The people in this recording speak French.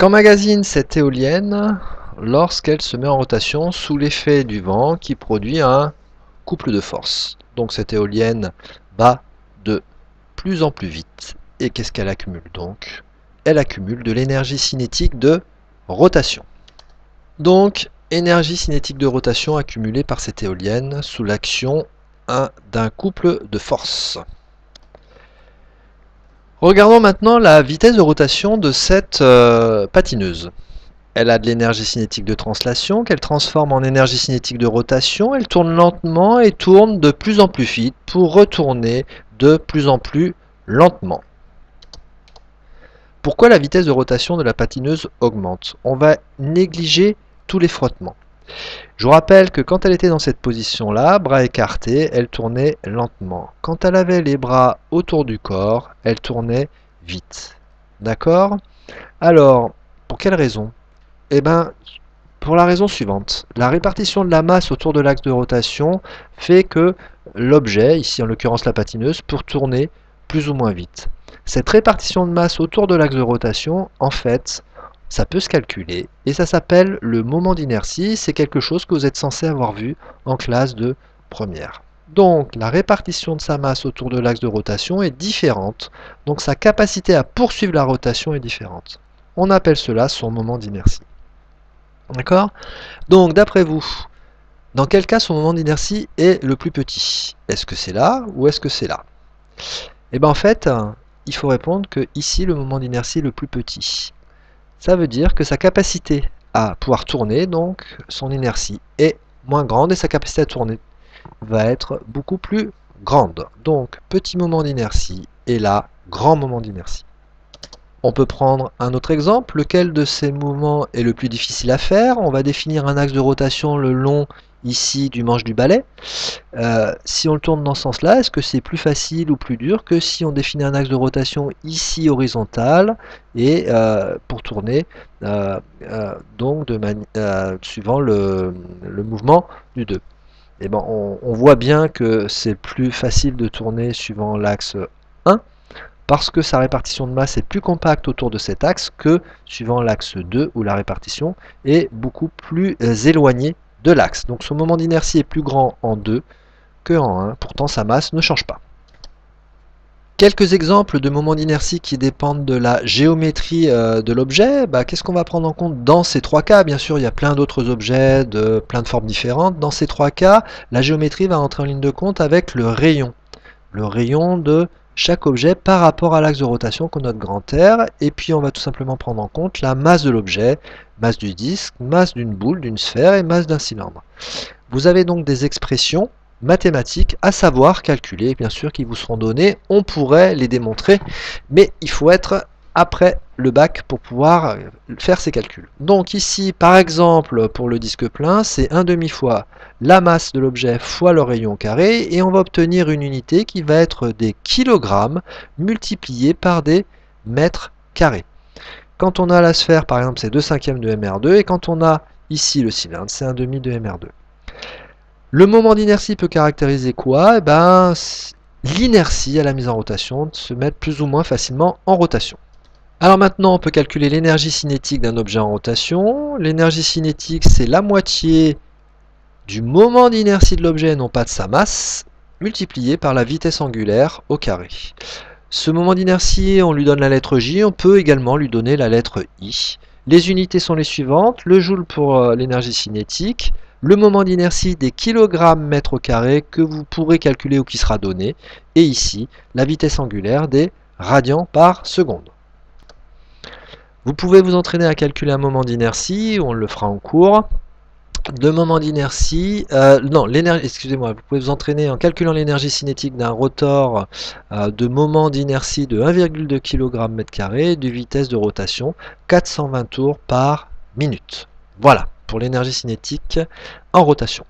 Qu'emmagasine cette éolienne lorsqu'elle se met en rotation sous l'effet du vent qui produit un couple de force. Donc cette éolienne bat de plus en plus vite. Et qu'est-ce qu'elle accumule donc? Elle accumule de l'énergie cinétique de rotation. Donc, énergie cinétique de rotation accumulée par cette éolienne sous l'action d'un couple de force. Regardons maintenant la vitesse de rotation de cette patineuse. Elle a de l'énergie cinétique de translation qu'elle transforme en énergie cinétique de rotation. Elle tourne lentement et tourne de plus en plus vite pour retourner de plus en plus lentement. Pourquoi la vitesse de rotation de la patineuse augmente? On va négliger tous les frottements. Je vous rappelle que quand elle était dans cette position-là, bras écartés, elle tournait lentement. Quand elle avait les bras autour du corps, elle tournait vite. D'accord? Alors, pour quelle raison? Eh bien, pour la raison suivante. La répartition de la masse autour de l'axe de rotation fait que l'objet, ici en l'occurrence la patineuse, peut tourner plus ou moins vite. Cette répartition de masse autour de l'axe de rotation, en fait, ça peut se calculer et ça s'appelle le moment d'inertie. C'est quelque chose que vous êtes censé avoir vu en classe de première. Donc la répartition de sa masse autour de l'axe de rotation est différente, donc sa capacité à poursuivre la rotation est différente. On appelle cela son moment d'inertie. D'accord? Donc d'après vous, dans quel cas son moment d'inertie est le plus petit? Est-ce que c'est là ou est-ce que c'est là? Et bien en fait, il faut répondre que ici le moment d'inertie est le plus petit. Ça veut dire que sa capacité à pouvoir tourner, donc son inertie, est moins grande et sa capacité à tourner va être beaucoup plus grande. Donc petit moment d'inertie et là, grand moment d'inertie. On peut prendre un autre exemple. Lequel de ces mouvements est le plus difficile à faire? On va définir un axe de rotation le long ici du manche du balai. Si on le tourne dans ce sens-là, est-ce que c'est plus facile ou plus dur que si on définit un axe de rotation ici horizontal et pour tourner donc suivant le mouvement du 2? Et ben, on voit bien que c'est plus facile de tourner suivant l'axe 1 parce que sa répartition de masse est plus compacte autour de cet axe que suivant l'axe 2 où la répartition est beaucoup plus éloignée de l'axe. Donc son moment d'inertie est plus grand en 2 que en 1, pourtant sa masse ne change pas. Quelques exemples de moments d'inertie qui dépendent de la géométrie de l'objet. Qu'est-ce qu'on va prendre en compte dans ces trois cas? Bien sûr, il y a plein d'autres objets de plein de formes différentes. Dans ces trois cas, la géométrie va entrer en ligne de compte avec le rayon. Le rayon de chaque objet par rapport à l'axe de rotation qu'on note grand R, et puis on va tout simplement prendre en compte la masse de l'objet, masse du disque, masse d'une boule, d'une sphère et masse d'un cylindre. Vous avez donc des expressions mathématiques à savoir calculer, bien sûr, qui vous seront données. On pourrait les démontrer, mais il faut être après le bac pour pouvoir faire ces calculs. Donc ici, par exemple, pour le disque plein, c'est 1/2 fois la masse de l'objet fois le rayon carré, et on va obtenir une unité qui va être des kilogrammes multipliés par des mètres carrés. Quand on a la sphère, par exemple, c'est 2/5 de mR2, et quand on a ici le cylindre, c'est 1/2 de mR2. Le moment d'inertie peut caractériser quoi? L'inertie à la mise en rotation, de se mettre plus ou moins facilement en rotation. Alors maintenant, on peut calculer l'énergie cinétique d'un objet en rotation. L'énergie cinétique, c'est la moitié du moment d'inertie de l'objet, non pas de sa masse, multiplié par la vitesse angulaire au carré. Ce moment d'inertie, on lui donne la lettre J, on peut également lui donner la lettre I. Les unités sont les suivantes: le joule pour l'énergie cinétique, le moment d'inertie des kilogrammes mètres au carré que vous pourrez calculer ou qui sera donné, et ici la vitesse angulaire des radians par seconde. Vous pouvez vous entraîner à calculer un moment d'inertie, on le fera en cours. De moment d'inertie, excusez-moi, vous pouvez vous entraîner en calculant l'énergie cinétique d'un rotor de moment d'inertie de 1,2 kg/m², de vitesse de rotation 420 tours par minute. Voilà pour l'énergie cinétique en rotation.